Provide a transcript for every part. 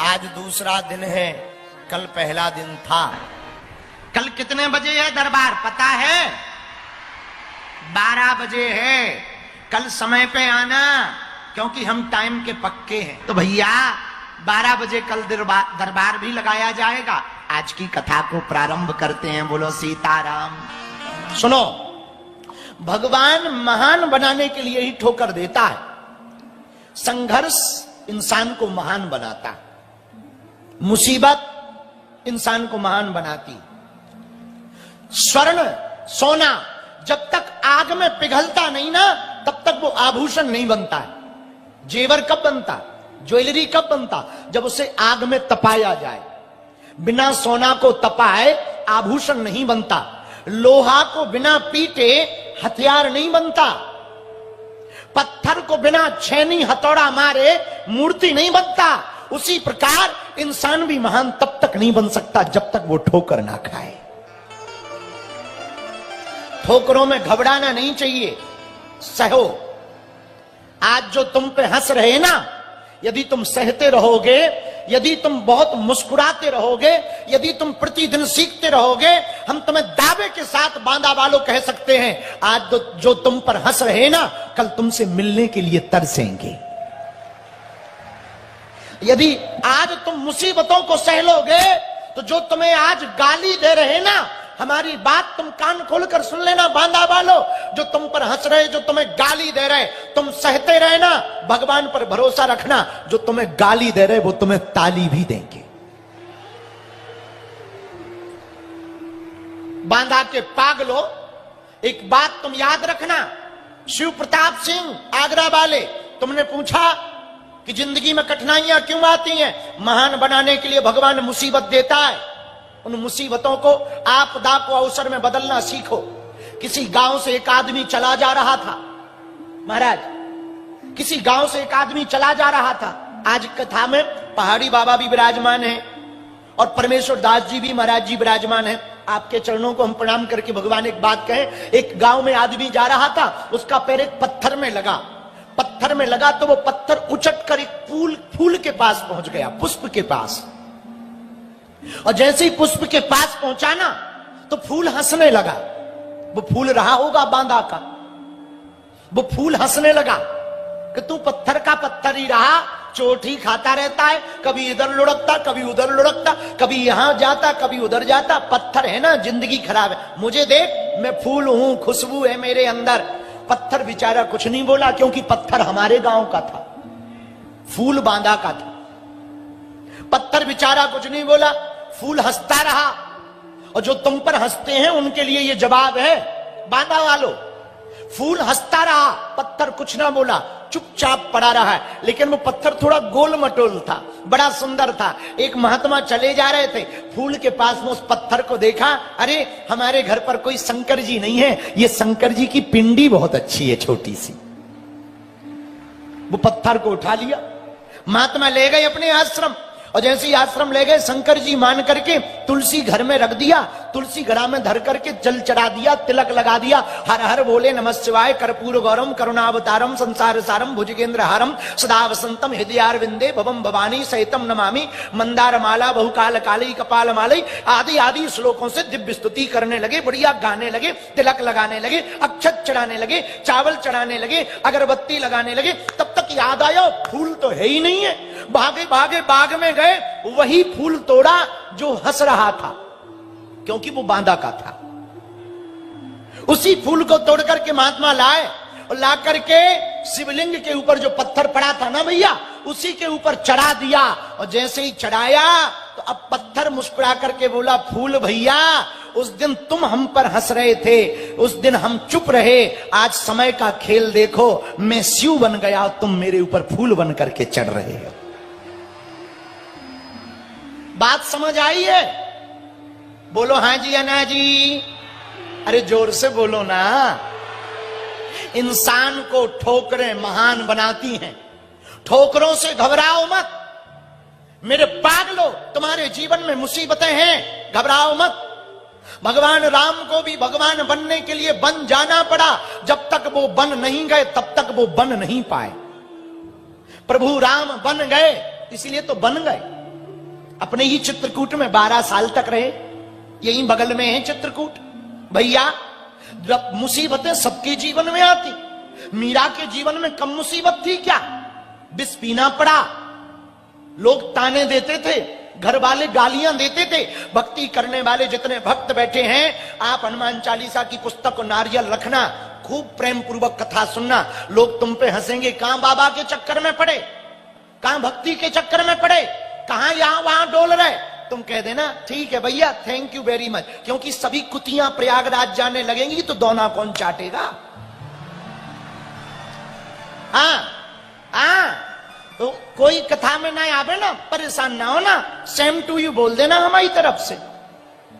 आज दूसरा दिन है, कल पहला दिन था। कल कितने बजे है दरबार पता है? 12 बजे है। कल समय पे आना, क्योंकि हम टाइम के पक्के हैं। तो भैया 12 बजे कल दरबार भी लगाया जाएगा। आज की कथा को प्रारंभ करते हैं। बोलो सीताराम। सुनो, भगवान महान बनाने के लिए ही ठोकर देता है। संघर्ष इंसान को महान बनाता है, मुसीबत इंसान को महान बनाती। स्वर्ण सोना जब तक आग में पिघलता नहीं ना, तब तक वो आभूषण नहीं बनता है। जेवर कब बनता, ज्वेलरी कब बनता? जब उसे आग में तपाया जाए। बिना सोना को तपाए आभूषण नहीं बनता। लोहा को बिना पीटे हथियार नहीं बनता। पत्थर को बिना छेनी हथौड़ा मारे मूर्ति नहीं बनता। उसी प्रकार इंसान भी महान तब तक नहीं बन सकता जब तक वो ठोकर ना खाए। ठोकरों में घबराना नहीं चाहिए, सहो। आज जो तुम पे हंस रहे ना, यदि तुम सहते रहोगे, यदि तुम बहुत मुस्कुराते रहोगे, यदि तुम प्रतिदिन सीखते रहोगे, हम तुम्हें दावे के साथ बांदा वालों कह सकते हैं, आज जो तुम पर हंस रहे ना, कल तुमसे मिलने के लिए तरसेंगे। यदि आज तुम मुसीबतों को सह लोगे, तो जो तुम्हें आज गाली दे रहे ना, हमारी बात तुम कान खोलकर सुन लेना बांदा वालों, जो तुम पर हंस रहे, जो तुम्हें गाली दे रहे, तुम सहते रहना, भगवान पर भरोसा रखना। जो तुम्हें गाली दे रहे वो तुम्हें ताली भी देंगे। बांदा के पागलों, एक बात तुम याद रखना। शिव प्रताप सिंह आगरा वाले, तुमने पूछा कि जिंदगी में कठिनाइयां क्यों आती हैं? महान बनाने के लिए भगवान मुसीबत देता है। उन मुसीबतों को, आपदा को अवसर में बदलना सीखो। किसी गांव से एक आदमी चला जा रहा था, महाराज, किसी गांव से एक आदमी चला जा रहा था। आज कथा में पहाड़ी बाबा भी विराजमान है और परमेश्वर दास जी भी महाराज जी विराजमान है। आपके चरणों को हम प्रणाम करके भगवान एक बात कहें। एक गांव में आदमी जा रहा था, उसका पैर एक पत्थर में लगा। पत्थर में लगा तो वो पत्थर उचट कर एक फूल के पास पहुंच गया, पुष्प के पास। और जैसे ही पुष्प के पास पहुंचा ना, तो फूल हंसने लगा। वो फूल रहा होगा बांदा का, वो फूल हंसने लगा कि तू पत्थर का पत्थर ही रहा, चोट ही खाता रहता है, कभी इधर लुढ़कता, कभी उधर लुढ़कता, कभी यहां जाता, कभी उधर जाता। पत्थर है ना, जिंदगी खराब है। मुझे देख, मैं फूल हूं, खुशबू है मेरे अंदर। पत्थर बेचारा कुछ नहीं बोला, क्योंकि पत्थर हमारे गांव का था, फूल बांदा का था। पत्थर बेचारा कुछ नहीं बोला, फूल हंसता रहा। और जो तुम पर हंसते हैं उनके लिए ये जवाब है, बांदा वालों। फूल हंसता रहा, पत्थर कुछ ना बोला, चुपचाप पड़ा रहा है। लेकिन वो पत्थर थोड़ा गोल मटोल था, बड़ा सुंदर था। एक महात्मा चले जा रहे थे, फूल के पास में उस पत्थर को देखा। अरे हमारे घर पर कोई शंकर जी नहीं है, ये शंकर जी की पिंडी बहुत अच्छी है, छोटी सी। वो पत्थर को उठा लिया, महात्मा ले गए अपने आश्रम। और जैसे ही आश्रम ले गए, शंकर जी मान करके तुलसी घर में रख दिया। तुलसी घड़ा में धर करके जल चढ़ा दिया, तिलक लगा दिया। हर हर बोले नमः शिवाय, कर्पूर गौरम करुणावतारम संसार सारम भुजगेंद्र हारम सदा वसंतम हृदयारविंदे भवम भवानी सहितम नमामि। मंदार माला बहुकाल काली कपाल मालई आदि आदि श्लोकों से दिव्य स्तुति करने लगे, बढ़िया गाने लगे, तिलक लगाने लगे, अक्षत चढ़ाने लगे, चावल चढ़ाने लगे, अगरबत्ती लगाने लगे। तब तक याद आया फूल तो है ही नहीं है। भागे भागे बाग में गए, वही फूल तोड़ा जो हंस रहा था, क्योंकि वो बांदा का था। उसी फूल को तोड़ करके महात्मा लाए और ला करके शिवलिंग के ऊपर जो पत्थर पड़ा था ना भैया, उसी के ऊपर चढ़ा दिया। और जैसे ही चढ़ाया तो अब पत्थर मुस्कुरा करके बोला, फूल भैया उस दिन तुम हम पर हंस रहे थे, उस दिन हम चुप रहे, आज समय का खेल देखो, मैं शिव बन गया, तुम मेरे ऊपर फूल बन करके चढ़ रहे हो। बात समझ आई है? बोलो हाँ जी या ना जी? अरे जोर से बोलो ना। इंसान को ठोकरें महान बनाती हैं। ठोकरों से घबराओ मत मेरे पागलों, तुम्हारे जीवन में मुसीबतें हैं, घबराओ मत। भगवान राम को भी भगवान बनने के लिए बन जाना पड़ा। जब तक वो बन नहीं गए तब तक वो बन नहीं पाए। प्रभु राम बन गए, इसलिए तो बन गए। अपने ही चित्रकूट में 12 साल तक रहे, यही बगल में है चित्रकूट। भैया जब मुसीबतें सबके जीवन में आती, मीरा के जीवन में कम मुसीबत थी क्या? विष पीना पड़ा, लोग ताने देते थे, घर वाले गालियां देते थे। भक्ति करने वाले जितने भक्त बैठे हैं, आप हनुमान चालीसा की पुस्तक को नारियल रखना, खूब प्रेम पूर्वक कथा सुनना, लोग तुम पे हंसेंगे। कहां बाबा के चक्कर में पड़े, कहां भक्ति के चक्कर में पड़े, कहां यहां वहां डोल रहे। तुम कह देना ठीक है भैया, थैंक यू वेरी मच, क्योंकि सभी कुतियां प्रयागराज जाने लगेंगी तो दोना कौन चाटेगा। हाँ तो कोई कथा में ना आवे ना, परेशान ना हो ना, सेम टू यू बोल देना हमारी तरफ से।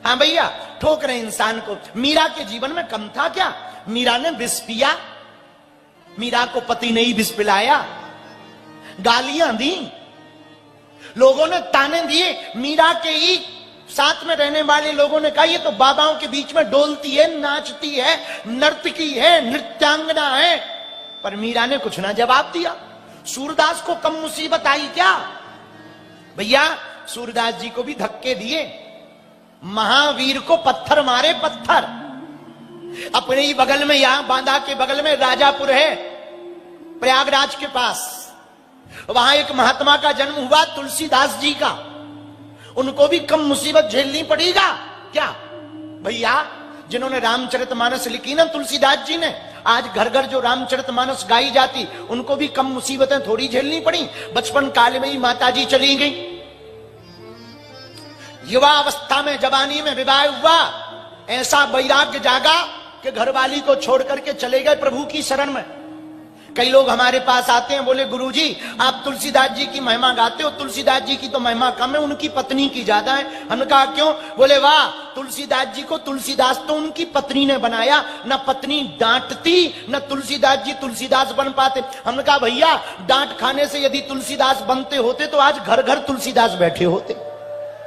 हाँ भैया, ठोक रहे इंसान को। मीरा के जीवन में कम था क्या? मीरा ने विष पिया, मीरा को पति ने ही विष पिलाया, गालियां दी, लोगों ने ताने दिए। मीरा के ही साथ में रहने वाले लोगों ने कहा ये तो बाबाओं के बीच में डोलती है, नाचती है, नर्तकी है, नृत्यांगना है। पर मीरा ने कुछ ना जवाब दिया। सूरदास को कम मुसीबत आई क्या? भैया सूरदास जी को भी धक्के दिए, महावीर को पत्थर मारे, पत्थर। अपने ही बगल में, यहां बांदा के बगल में राजापुर है, प्रयागराज के पास, वहां एक महात्मा का जन्म हुआ, तुलसीदास जी का। उनको भी कम मुसीबत झेलनी पड़ेगा क्या? भैया जिन्होंने रामचरितमानस लिखी ना तुलसीदास जी ने, आज घर घर जो रामचरितमानस गाई जाती, उनको भी कम मुसीबतें थोड़ी झेलनी पड़ी। बचपन काल में ही माताजी चली गई, युवा अवस्था में, जवानी में विवाह हुआ, ऐसा वैराग्य जागा कि घरवाली को छोड़ करके चले गए प्रभु की शरण में। कई लोग हमारे पास आते हैं, बोले गुरुजी आप तुलसीदास जी की महिमा गाते हो, तुलसीदास जी की तो महिमा कम है, उनकी पत्नी की ज्यादा है। हमने कहा क्यों? बोले वाह, तुलसीदास जी को तुलसीदास तो उनकी पत्नी ने बनाया, न पत्नी डांटती न तुलसीदास जी तुलसीदास बन पाते। हमने कहा भैया डांट खाने से यदि तुलसीदास बनते होते तो आज घर घर तुलसीदास बैठे होते।